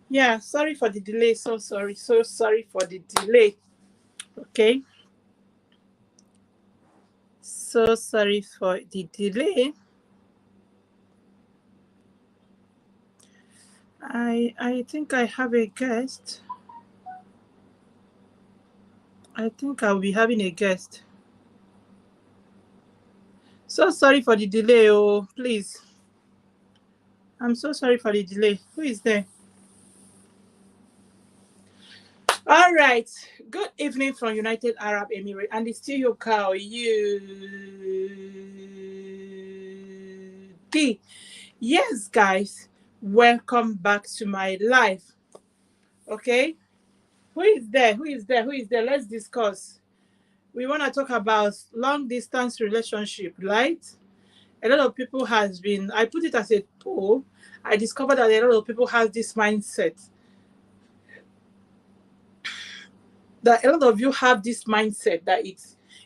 Yeah, sorry for the delay. So sorry. So sorry for the delay. Okay. So sorry for the delay. I think I have a guest. I think I'll be having a guest. So sorry for the delay. Oh, please. I'm so sorry for the delay. Who is there? All right. Good evening from United Arab Emirates. And it's still your cow, UD. Yes, guys. Welcome back to my life. Okay. Who is there? Who is there? Who is there? Let's discuss. We want to talk about long distance relationship, right? A lot of people has been, I put it as a poll. I discovered that a lot of people have this mindset, that a lot of you have this mindset that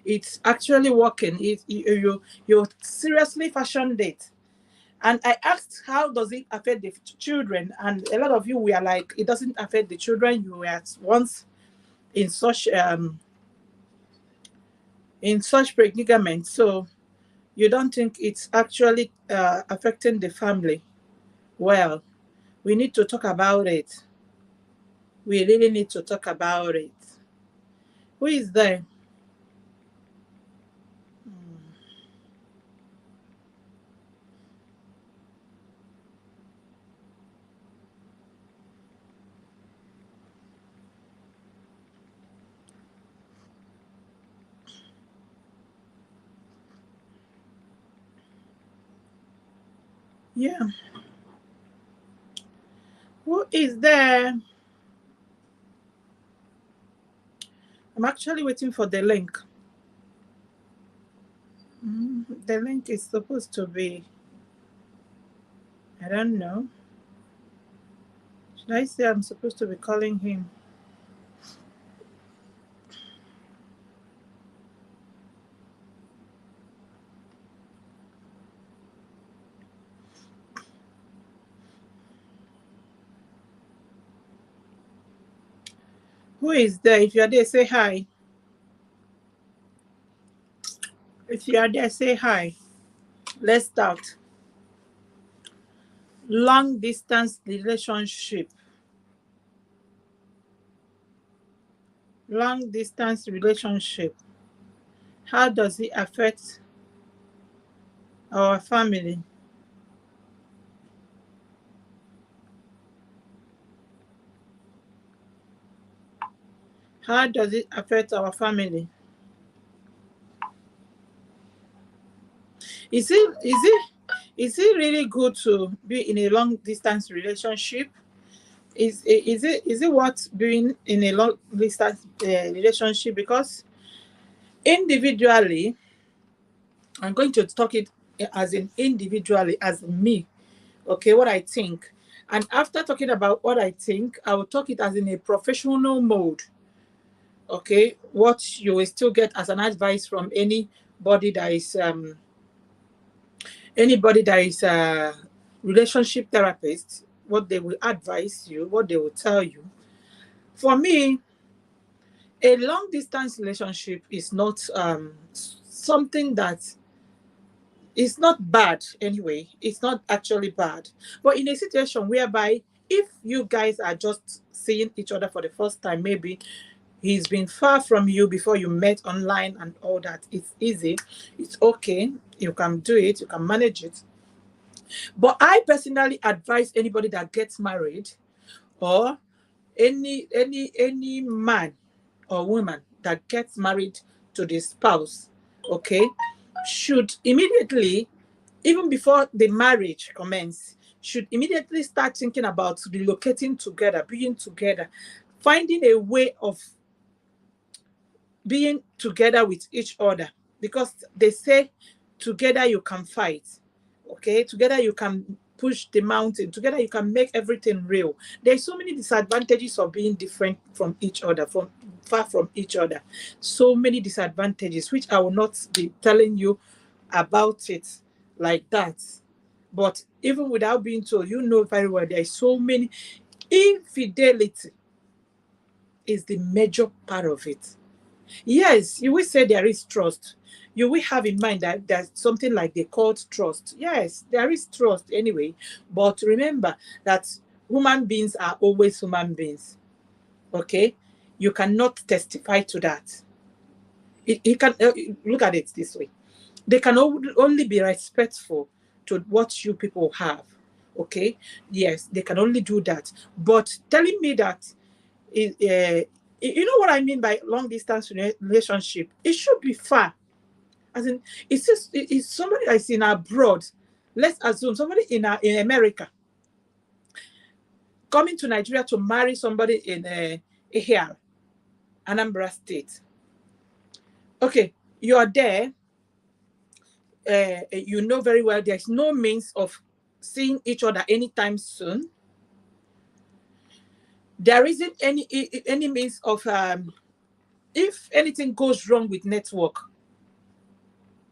it's actually working. You seriously fashioned it. And I asked, how does it affect the children? And a lot of you were like, it doesn't affect the children. You were once in such predicament, so you don't think it's actually affecting the family. Well, we need to talk about it. We really need to talk about it. Who is there? Yeah. Who is there? I'm actually waiting for the link. The link is supposed to be, I don't know. Should I say I'm supposed to be calling him? Who is there? If you're there, say hi. If you are there, say hi. Let's start. Long distance relationship. Long distance relationship. How does it affect our family? How does it affect our family? Is it really good to be in a long distance relationship? Is it worth being in a long distance relationship? Because individually, I'm going to talk it as in individually, as me, okay, what I think. And after talking about what I think, I will talk it as in a professional mode, okay, what you will still get as an advice from anybody that is a relationship therapist, what they will advise you, what they will tell you. For me, a long distance relationship is not something that is not bad anyway. It's not actually bad. But in a situation whereby if you guys are just seeing each other for the first time, maybe he's been far from you before you met online and all that, it's easy. It's okay. You can do it. You can manage it. But I personally advise anybody that gets married, or any man or woman that gets married to the spouse, okay, should immediately, even before the marriage commence, should immediately start thinking about relocating together, being together, finding a way of being together with each other. Because they say together you can fight, okay, together you can push the mountain, together you can make everything real. There's so many disadvantages of being different from each other, from far from each other. So many disadvantages, which I will not be telling you about it like that. But even without being told, you know very well there is so many. Infidelity is the major part of it. Yes, you will say there is trust. You will have in mind that there's something like they called trust. Yes, there is trust anyway. But remember that human beings are always human beings. Okay? You cannot testify to that. It can look at it this way. They can only be respectful to what you people have. Okay? Yes, they can only do that. But telling me that you know what I mean by long distance relationship? It should be far. As in, it's just it's somebody that's in abroad. Let's assume somebody in America coming to Nigeria to marry somebody in here, Anambra State. Okay, you are there. You know very well there's no means of seeing each other anytime soon. There isn't any means of if anything goes wrong with network,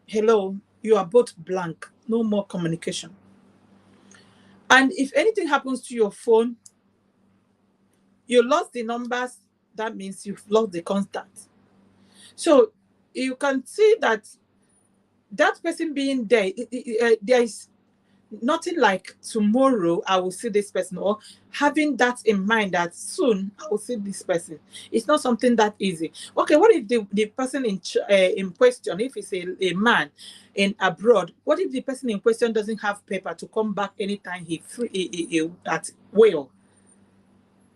hello, you are both blank, no more communication. And if anything happens to your phone, you lost the numbers, that means you've lost the contact. So you can see that that person being there, there is nothing like tomorrow I will see this person, or having that in mind that soon I will see this person. It's not something that easy. Okay, what if the person in question, if it's a man in abroad, what if the person in question doesn't have paper to come back anytime he at will?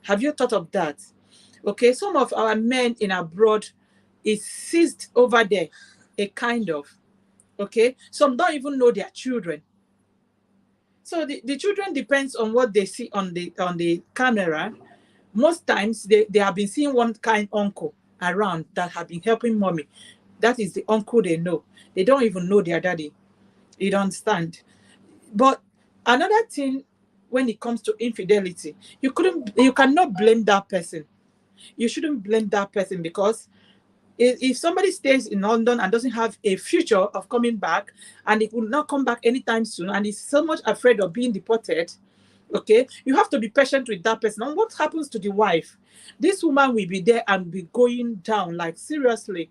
Have you thought of that? Okay, some of our men in abroad is seized over there, a kind of. Okay, some don't even know their children. So the children depends on what they see on the camera. Most times they have been seeing one kind uncle around that have been helping mommy. That is the uncle they know. They don't even know their daddy. You don't understand. But another thing, when it comes to infidelity, you cannot blame that person. You shouldn't blame that person, because if somebody stays in London and doesn't have a future of coming back, and it will not come back anytime soon, and is so much afraid of being deported, okay, you have to be patient with that person. And what happens to the wife? This woman will be there and be going down, like seriously.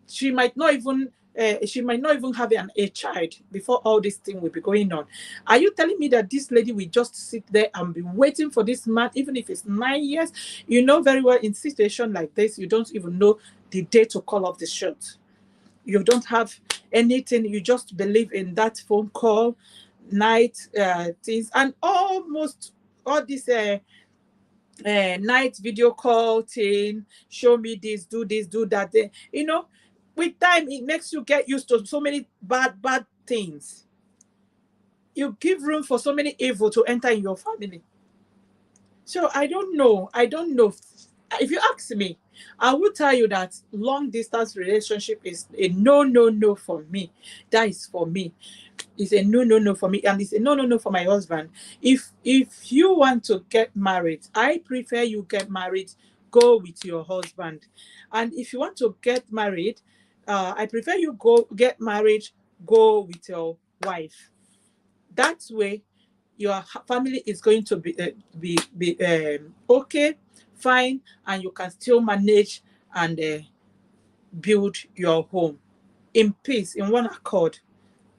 She might not even have a child before all this thing will be going on. Are you telling me that this lady will just sit there and be waiting for this man, even if it's 9 years? You know very well, in situation like this, you don't even know the day to call off the shot. You don't have anything. You just believe in that phone call, night things, and almost all this night video call thing. Show me this, do that. You know, with time, it makes you get used to so many bad things. You give room for so many evil to enter in your family. So I don't know. If you ask me, I will tell you that long distance relationship is a no for me. That is for me. It's a no for me, and it's a no for my husband. If you want to get married, I prefer you get married, go with your husband. And if you want to get married, I prefer you go get married, go with your wife. That way, your family is going to be okay, fine, and you can still manage and build your home in peace, in one accord.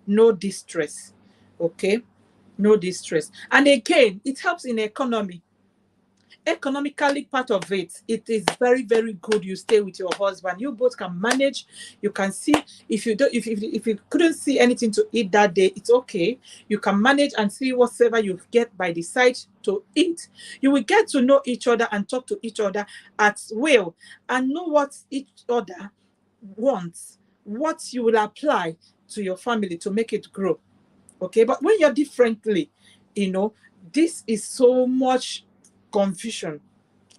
No distress. Okay, no distress. And again, it helps in economy. Economically, part of it, it is very good you stay with your husband. You both can manage. You can see, if you don't, if you couldn't see anything to eat that day, it's okay. You can manage and see whatever you get by the side to eat. You will get to know each other and talk to each other at will, and know what each other wants, what you will apply to your family to make it grow. Okay, but when you're differently, this is so much confusion,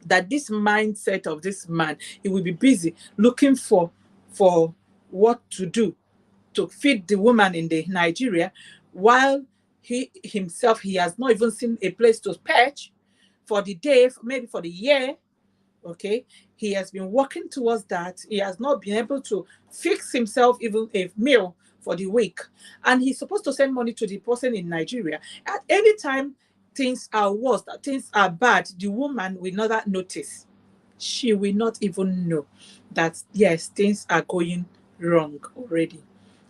that this mindset of this man, he will be busy looking for what to do to feed the woman in the Nigeria, while he himself, he has not even seen a place to perch for the day, maybe for the year. Okay, he has been working towards that. He has not been able to fix himself even a meal for the week, and he's supposed to send money to the person in Nigeria. At any time things are worse, that things are bad, the woman will not notice. She will not even know that yes, things are going wrong already.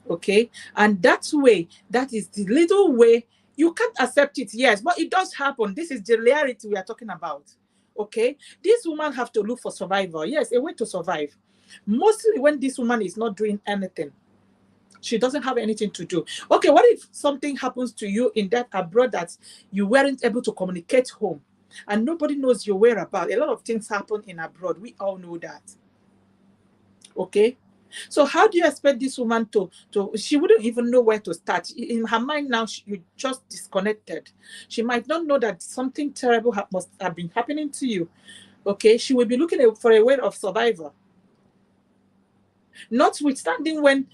Okay, and that way, that is the little way. You can't accept it, yes, but it does happen. This is the reality we are talking about. Okay, this woman have to look for survival. Yes, a way to survive. Mostly when this woman is not doing anything, she doesn't have anything to do. Okay, what if something happens to you in that abroad that you weren't able to communicate home and nobody knows your whereabouts? A lot of things happen in abroad. We all know that. Okay, so how do you expect this woman to she wouldn't even know where to start. In her mind now, you just disconnected. She might not know that something terrible must have been happening to you. Okay, she will be looking for a way of survival. Notwithstanding when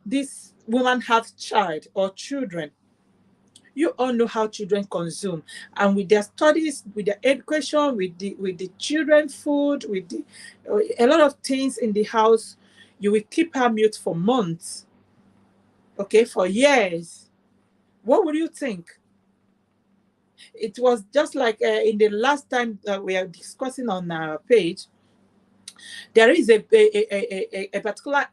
this woman has child or children, you all know how children consume, and with their studies, with their education, with the children food, with the a lot of things in the house, you will keep her mute for months, okay, for years. What would you think? It was just like in the last time that we are discussing on our page. There is a particular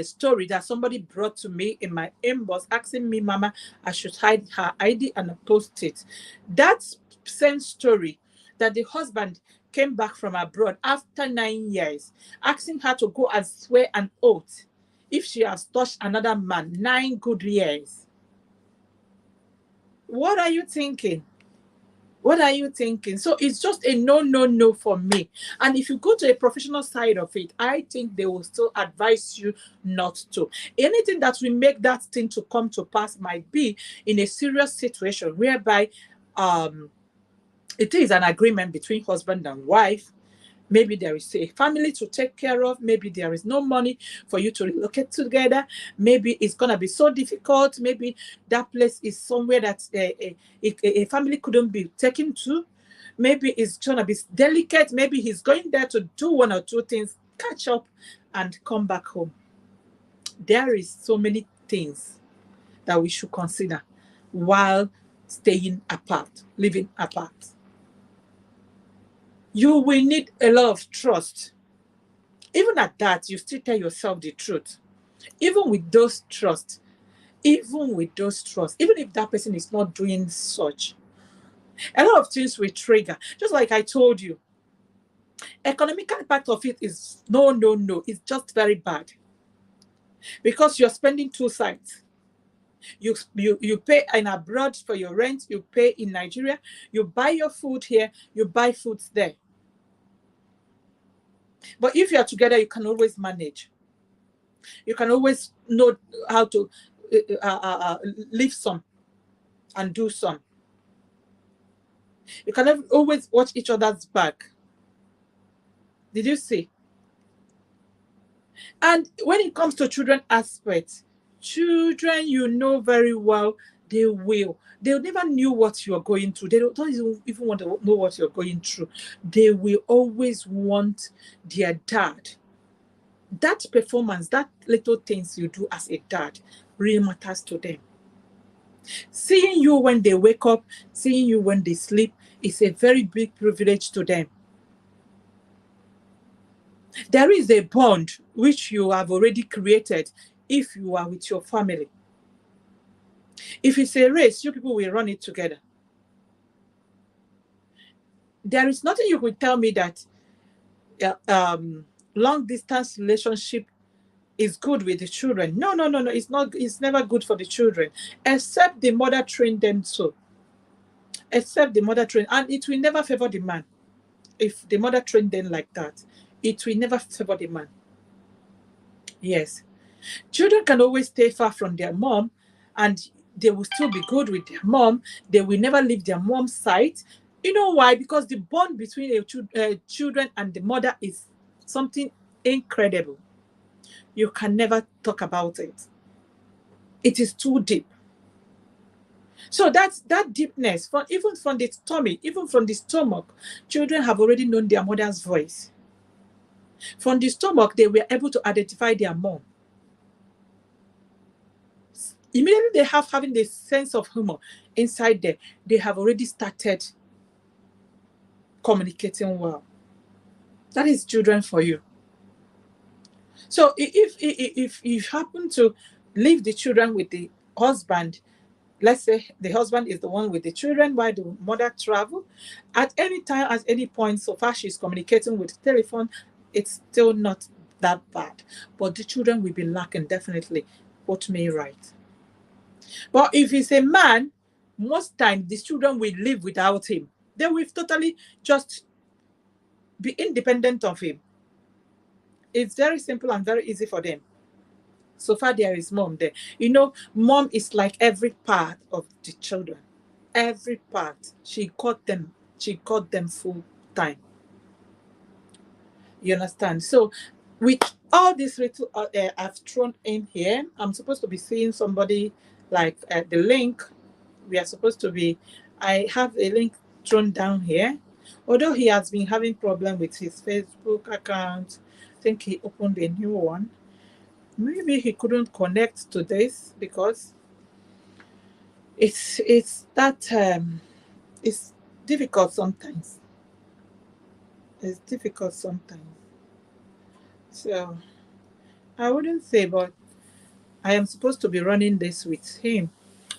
story that somebody brought to me in my inbox asking me, Mama, I should hide her ID and post it. That same story, that the husband came back from abroad after 9 years, asking her to go and swear an oath if she has touched another man 9 good years. What are you thinking? What are you thinking? So it's just a no, no, no for me. And if you go to a professional side of it, I think they will still advise you not to. Anything that will make that thing to come to pass might be in a serious situation whereby it is an agreement between husband and wife. Maybe there is a family to take care of. Maybe there is no money for you to relocate together. Maybe it's going to be so difficult. Maybe that place is somewhere that a family couldn't be taken to. Maybe it's going to be delicate. Maybe he's going there to do 1 or 2 things, catch up, and come back home. There is so many things that we should consider while staying apart, living apart. You will need a lot of trust. Even at that, you still tell yourself the truth. Even with those trust, even if that person is not doing such, a lot of things will trigger. Just like I told you, economical part of it is no, no, no. It's just very bad. Because you're spending 2 sides. You pay in abroad for your rent, you pay in Nigeria, you buy your food here, you buy foods there. But if you are together, you can always manage. You can always know how to leave some and do some. You can always watch each other's back. Did you see? And when it comes to children aspects, children, you know very well, they'll never knew what you're going through. They don't even want to know what you're going through. They will always want their dad. That performance, that little things you do as a dad really matters to them. Seeing you when they wake up, seeing you when they sleep is a very big privilege to them. There is a bond which you have already created if you are with your family. If it's a race, you people will run it together. There is nothing you could tell me that long distance relationship is good with the children. No. It's not. It's never good for the children, except the mother trained them so. Except the mother trained, and it will never favor the man. If the mother trained them like that, it will never favor the man. Yes. Children can always stay far from their mom and they will still be good with their mom. They will never leave their mom's side. You know why? Because the bond between children and the mother is something incredible. You can never talk about it. It is too deep. So that deepness, even from the tummy, even from the stomach, children have already known their mother's voice. From the stomach, they were able to identify their mom. Immediately they have having this sense of humor inside there, they have already started communicating well. That is children for you. So if you happen to leave the children with the husband, let's say the husband is the one with the children while the mother travel, at any time, at any point, so far she's communicating with the telephone, it's still not that bad. But the children will be lacking, definitely. Quote me right. But if he's a man, most times the children will live without him. They will totally just be independent of him. It's very simple and very easy for them. So far, there is mom there. Mom is like every part of the children. Every part. She got them. She got them full time. You understand? So, with all this little I've thrown in here, I'm supposed to be seeing somebody like the link. We are supposed to be. I have a link thrown down here. Although he has been having problem with his Facebook account, I think he opened a new one. Maybe he couldn't connect to this because it's that it's difficult sometimes. It's difficult sometimes. So I wouldn't say, but I am supposed to be running this with him.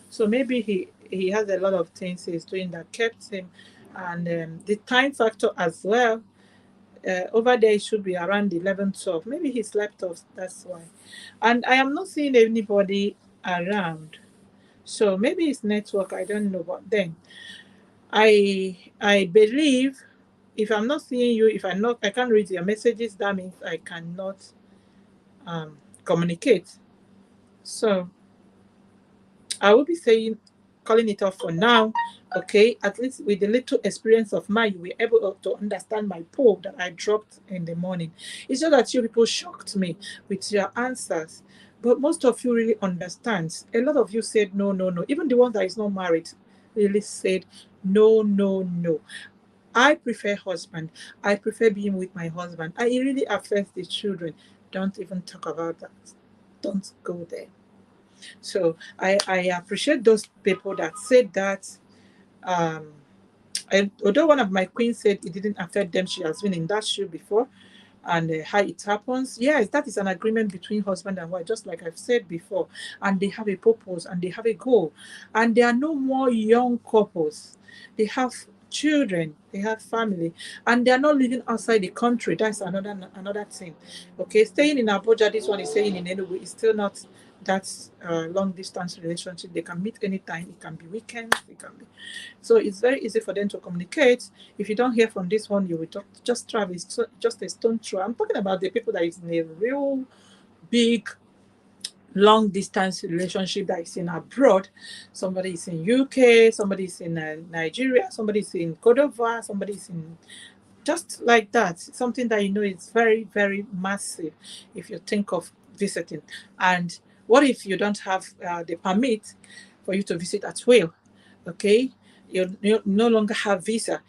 So maybe he has a lot of things he's doing that kept him, and the time factor as well. Over there, it should be around 11, 12. Maybe he slept off. That's why. And I am not seeing anybody around. So maybe it's network. I don't know. But then I believe if I'm not seeing you, if I can't read your messages, that means I cannot communicate. So I will be calling it off for now. Okay, at least with the little experience of mine, you were able to understand my poll that I dropped in the morning. It's just that you people shocked me with your answers. But most of you really understands. A lot of you said no, no, no. Even the one that is not married really said no, no, no. I prefer husband. I prefer being with my husband. And it really affects the children. Don't even talk about that. Don't go there. So I appreciate those people that said that. And although one of my queens said it didn't affect them, she has been in that shoe before, and how it happens. Yes, that is an agreement between husband and wife, just like I've said before. And they have a purpose and they have a goal. And there are no more young couples. They have children, they have family, and they are not living outside the country. That's another thing. Okay, staying in Abuja, this one is staying in Enugu, is still not that long distance relationship. They can meet anytime. It can be weekends. It can be. So it's very easy for them to communicate. If you don't hear from this one, you will just travel. It's just a stone throw. I'm talking about the people that is in a real big long distance relationship that is in abroad. Somebody is in UK, somebody is in Nigeria, somebody is in Cote d'Ivoire, somebody is in just like that. Something that is very, very massive if you think of visiting. And what if you don't have the permit for you to visit at will? Okay, you no longer have visa.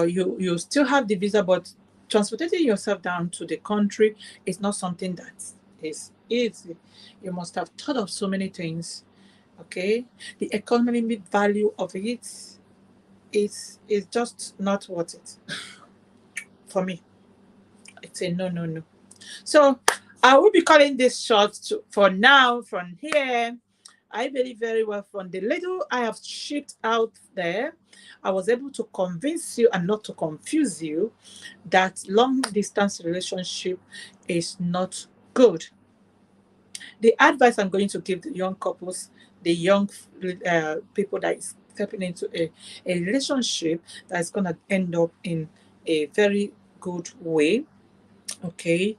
You still have the visa, but transporting yourself down to the country is not something that is easy. You must have thought of so many things. Okay, the economic value of it is just not worth it. For me, it's a no, no, no. So I will be calling this short for now from here. I believe very well from the little I have shipped out there, I was able to convince you and not to confuse you that long distance relationship is not good. The advice I'm going to give the young couples, the young people that is stepping into a relationship that's going to end up in a very good way. Okay,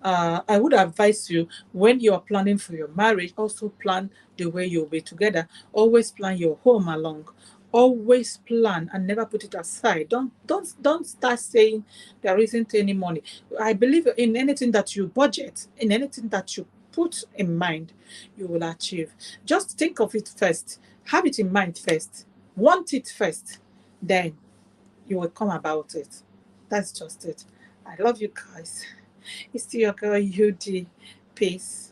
I would advise you when you are planning for your marriage, also plan the way you'll be together. Always plan your home along. Always plan and never put it aside. Don't start saying there isn't any money. I believe in anything that you budget, in anything that you put in mind, you will achieve. Just think of it first. Have it in mind first. Want it first. Then you will come about it. That's just it. I love you guys. It's still your girl UD. Peace.